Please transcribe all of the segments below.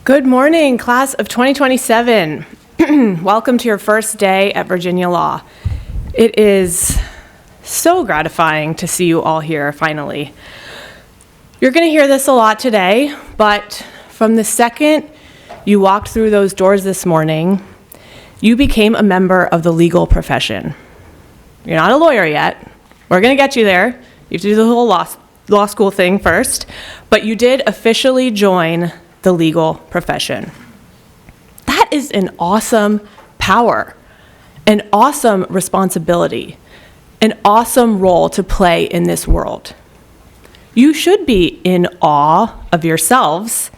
Good morning, class of 2027. Welcome to your first day at Virginia Law. It is so gratifying to see you all here finally. You're going to hear this a lot today, but from the second you walked through those doors this morning, you became a member of the legal profession. You're not a lawyer yet. We're going to get you there. You have to do the whole law school thing first, but you did officially join the legal profession. That is an awesome power, an awesome responsibility, an awesome role to play in this world. You should be in awe of yourselves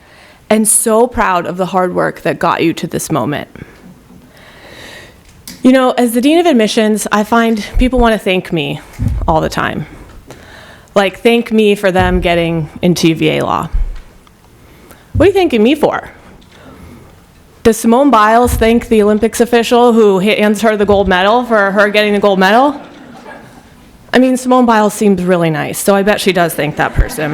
and so proud of the hard work that got you to this moment. You know, as the Dean of Admissions, I find people want to thank me all the time. Like, thank me for them getting into UVA Law. What are you thanking me for? Does Simone Biles thank the Olympics official who hands her the gold medal for her getting the gold medal? I mean, Simone Biles seems really nice, so I bet she does thank that person.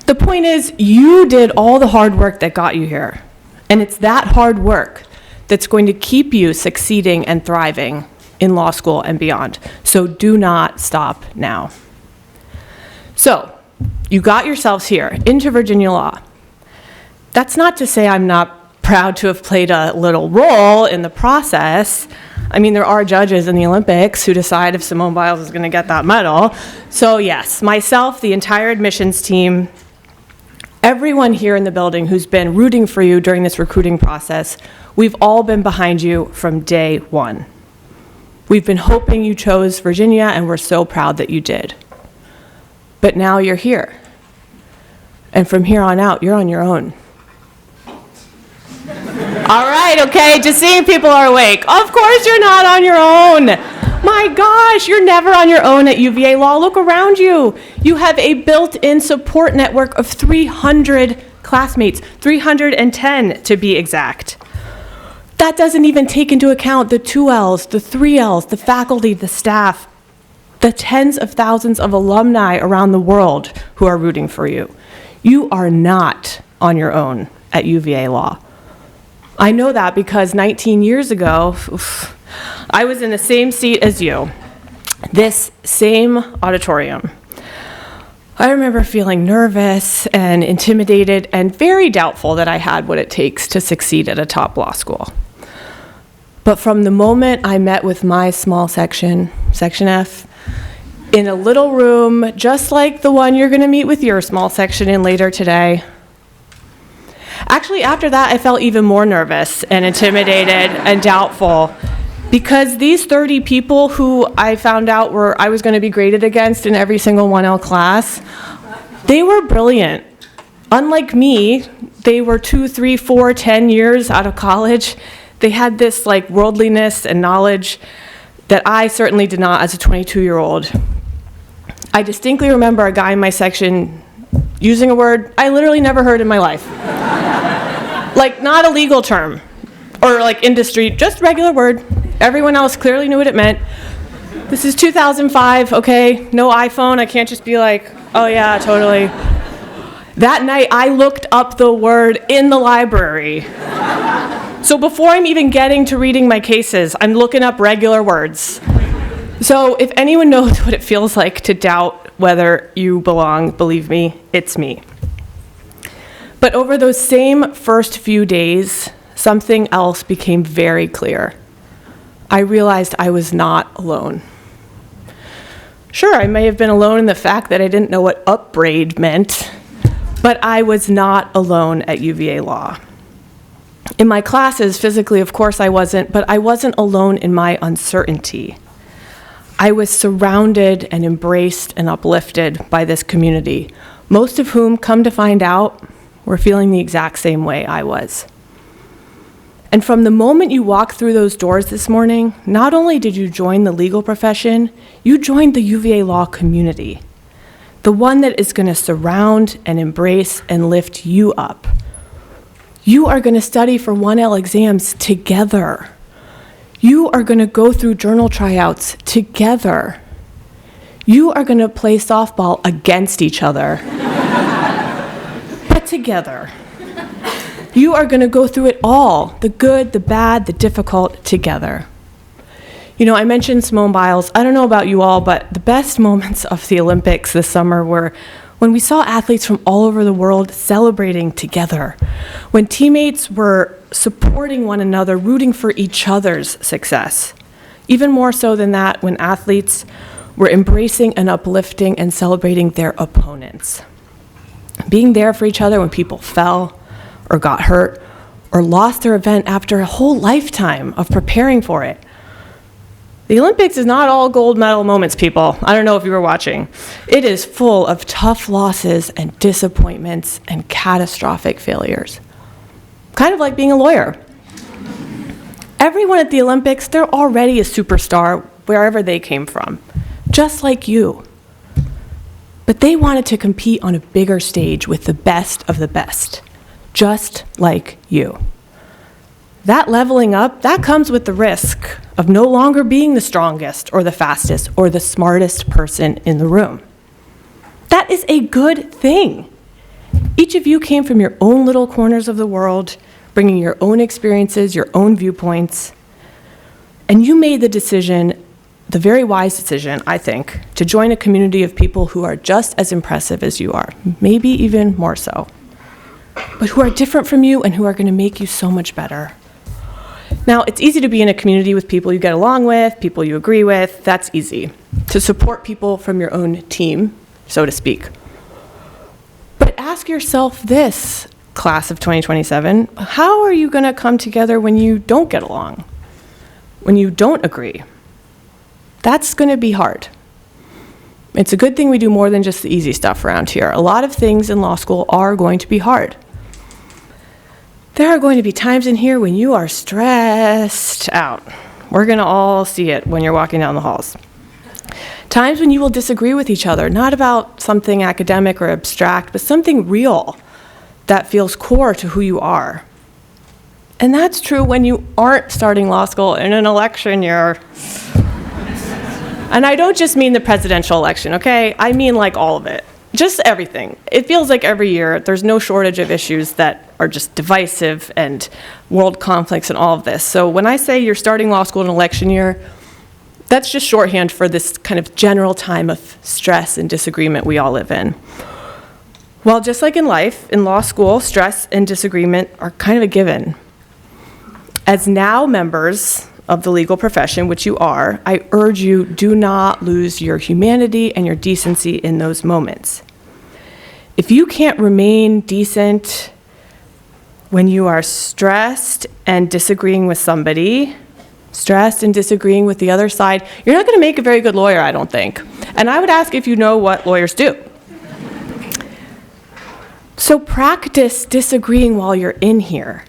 The point is, you did all the hard work that got you here, and it's that hard work that's going to keep you succeeding and thriving in law school and beyond. So do not stop now. So, you got yourselves here into Virginia Law. That's not to say I'm not proud to have played a little role in the process. I mean, there are judges in the Olympics who decide if Simone Biles is going to get that medal. So yes, myself, the entire admissions team, everyone here in the building who's been rooting for you during this recruiting process, we've all been behind you from day one. We've been hoping you chose Virginia, and we're so proud that you did. But now you're here. And from here on out, you're on your own. All right, okay, just seeing people are awake. Of course you're not on your own. My gosh, you're never on your own at UVA Law. Look around you. You have a built-in support network of 300 classmates, 310 to be exact. That doesn't even take into account the 2Ls, the 3Ls, the faculty, the staff, the tens of thousands of alumni around the world who are rooting for you. You are not on your own at UVA Law. I know that because 19 years ago, I was in the same seat as you, this same auditorium. I remember feeling nervous and intimidated and very doubtful that I had what it takes to succeed at a top law school. But from the moment I met with my small section, Section F, in a little room just like the one you're going to meet with your small section in later today. Actually, after that, I felt even more nervous and intimidated and doubtful because these 30 people who I found out I was going to be graded against in every single 1L class, they were brilliant. Unlike me, they were 2, 3, 4, 10 years out of college. They had this like worldliness and knowledge that I certainly did not as a 22-year-old. I distinctly remember a guy in my section using a word I literally never heard in my life. Like, not a legal term or like industry, just regular word. Everyone else clearly knew what it meant. This is 2005, okay? No iPhone, I can't just be like, oh yeah, totally. That night, I looked up the word in the library. So before I'm even getting to reading my cases, I'm looking up regular words. So if anyone knows what it feels like to doubt whether you belong, believe me, it's me. But over those same first few days, something else became very clear. I realized I was not alone. Sure, I may have been alone in the fact that I didn't know what upbraid meant, but I was not alone at UVA Law. In my classes, physically, of course I wasn't, but I wasn't alone in my uncertainty. I was surrounded and embraced and uplifted by this community, most of whom, come to find out, were feeling the exact same way I was. And from the moment you walked through those doors this morning, not only did you join the legal profession, you joined the UVA Law community, the one that is going to surround and embrace and lift you up. You are going to study for 1L exams together. You are going to go through journal tryouts together. You are going to play softball against each other, but together. You are going to go through it all, the good, the bad, the difficult, together. You know, I mentioned Simone Biles. I don't know about you all, but the best moments of the Olympics this summer were when we saw athletes from all over the world celebrating together, when teammates were supporting one another, rooting for each other's success. Even more so than that, when athletes were embracing and uplifting and celebrating their opponents. Being there for each other when people fell or got hurt or lost their event after a whole lifetime of preparing for it. The Olympics is not all gold medal moments, people. I don't know if you were watching. It is full of tough losses and disappointments and catastrophic failures. Kind of like being a lawyer. Everyone at the Olympics, they're already a superstar wherever they came from, just like you. But they wanted to compete on a bigger stage with the best of the best, just like you. That leveling up, that comes with the risk of no longer being the strongest or the fastest or the smartest person in the room. That is a good thing. Each of you came from your own little corners of the world, bringing your own experiences, your own viewpoints, and you made the decision, the very wise decision, I think, to join a community of people who are just as impressive as you are, maybe even more so, but who are different from you and who are going to make you so much better. Now, it's easy to be in a community with people you get along with, people you agree with. That's easy. To support people from your own team, so to speak. But ask yourself this, class of 2027, how are you going to come together when you don't get along? When you don't agree? That's going to be hard. It's a good thing we do more than just the easy stuff around here. A lot of things in law school are going to be hard. There are going to be times in here when you are stressed out. We're going to all see it when you're walking down the halls. Times when you will disagree with each other, not about something academic or abstract, but something real that feels core to who you are. And that's true when you aren't starting law school in an election year. And I don't just mean the presidential election, okay? I mean like all of it. Just everything. It feels like every year there's no shortage of issues that are just divisive and world conflicts and all of this. So when I say you're starting law school in an election year, that's just shorthand for this kind of general time of stress and disagreement we all live in. Well, just like in life, in law school, stress and disagreement are kind of a given. As now members of the legal profession, which you are, I urge you, do not lose your humanity and your decency in those moments. If you can't remain decent when you are stressed and disagreeing with somebody, stressed and disagreeing with the other side, you're not going to make a very good lawyer, I don't think. And I would ask if you know what lawyers do. So practice disagreeing while you're in here,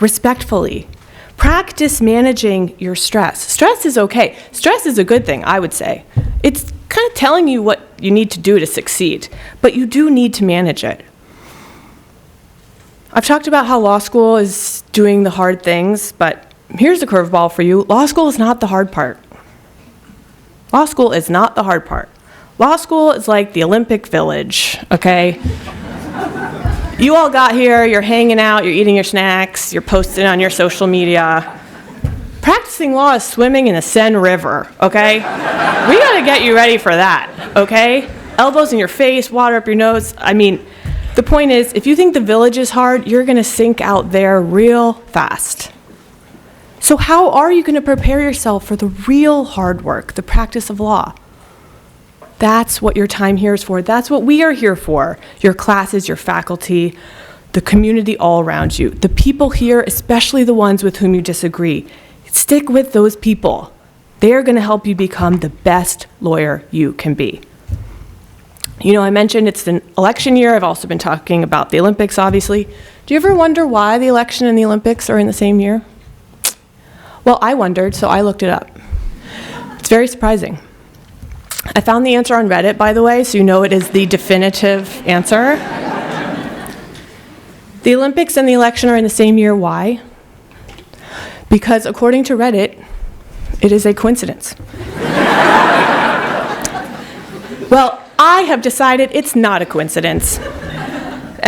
respectfully. Practice managing your stress. Stress is okay. Stress is a good thing, I would say. It's kind of telling you what you need to do to succeed, but you do need to manage it. I've talked about how law school is doing the hard things, but here's a curveball for you. Law school is not the hard part. Law school is not the hard part. Law school is like the Olympic Village, okay? You all got here, you're hanging out, you're eating your snacks, you're posting on your social media. Practicing law is swimming in the Seine River, okay? We gotta get you ready for that, okay? Elbows in your face, water up your nose. I mean, the point is, if you think the village is hard, you're gonna sink out there real fast. So how are you gonna prepare yourself for the real hard work, the practice of law? That's what your time here is for. That's what we are here for. Your classes, your faculty, the community all around you. The people here, especially the ones with whom you disagree, stick with those people. They're going to help you become the best lawyer you can be. You know, I mentioned it's an election year. I've also been talking about the Olympics, obviously. Do you ever wonder why the election and the Olympics are in the same year? Well, I wondered, so I looked it up. It's very surprising. I found the answer on Reddit, by the way, so you know it is the definitive answer. The Olympics and the election are in the same year. Why? Because according to Reddit, it is a coincidence. Well, I have decided it's not a coincidence.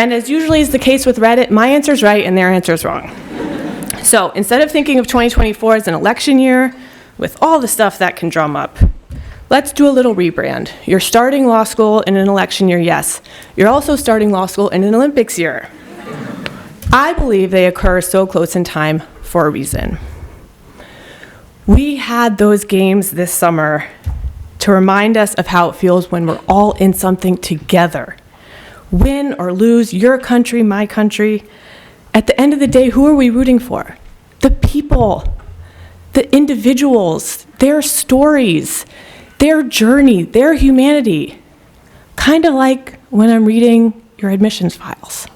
And as usually is the case with Reddit, my answer's right and their answer's wrong. So instead of thinking of 2024 as an election year, with all the stuff that can drum up, let's do a little rebrand. You're starting law school in an election year, yes. You're also starting law school in an Olympics year. I believe they occur so close in time for a reason. We had those games this summer to remind us of how it feels when we're all in something together. Win or lose, your country, my country. At the end of the day, who are we rooting for? The people, the individuals, their stories, their journey, their humanity. Kind of like when I'm reading your admissions files.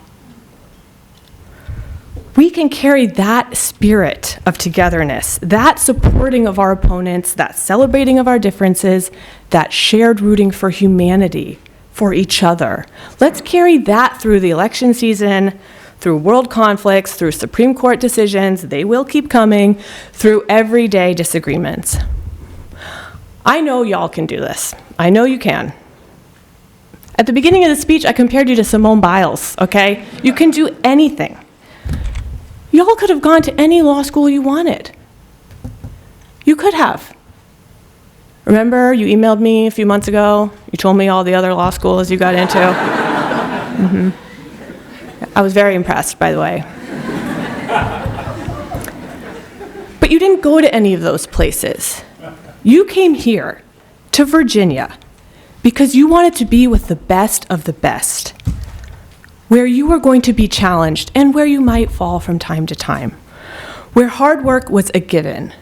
We can carry that spirit of togetherness, that supporting of our opponents, that celebrating of our differences, that shared rooting for humanity, for each other. Let's carry that through the election season, through world conflicts, through Supreme Court decisions, they will keep coming, through everyday disagreements. I know y'all can do this. I know you can. At the beginning of the speech, I compared you to Simone Biles, okay? You can do anything. Y'all could have gone to any law school you wanted. You could have. Remember, you emailed me a few months ago. You told me all the other law schools you got into. I was very impressed, by the way. But you didn't go to any of those places. You came here to Virginia because you wanted to be with the best of the best, where you were going to be challenged and where you might fall from time to time, where hard work was a given,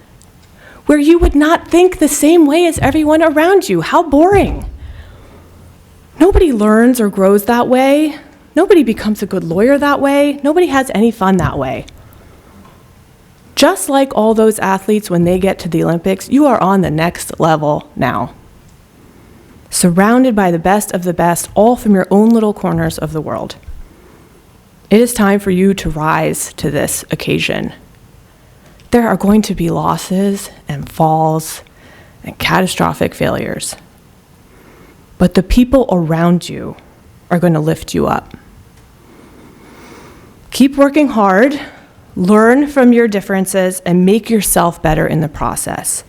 where you would not think the same way as everyone around you. How boring. Nobody learns or grows that way. Nobody becomes a good lawyer that way. Nobody has any fun that way. Just like all those athletes when they get to the Olympics, you are on the next level now. Surrounded by the best of the best, all from your own little corners of the world. It is time for you to rise to this occasion. There are going to be losses and falls and catastrophic failures. But the people around you are going to lift you up. Keep working hard, learn from your differences, and make yourself better in the process.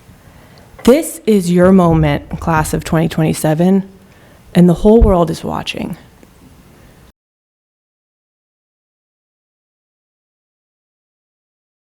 This is your moment, class of 2027, and the whole world is watching.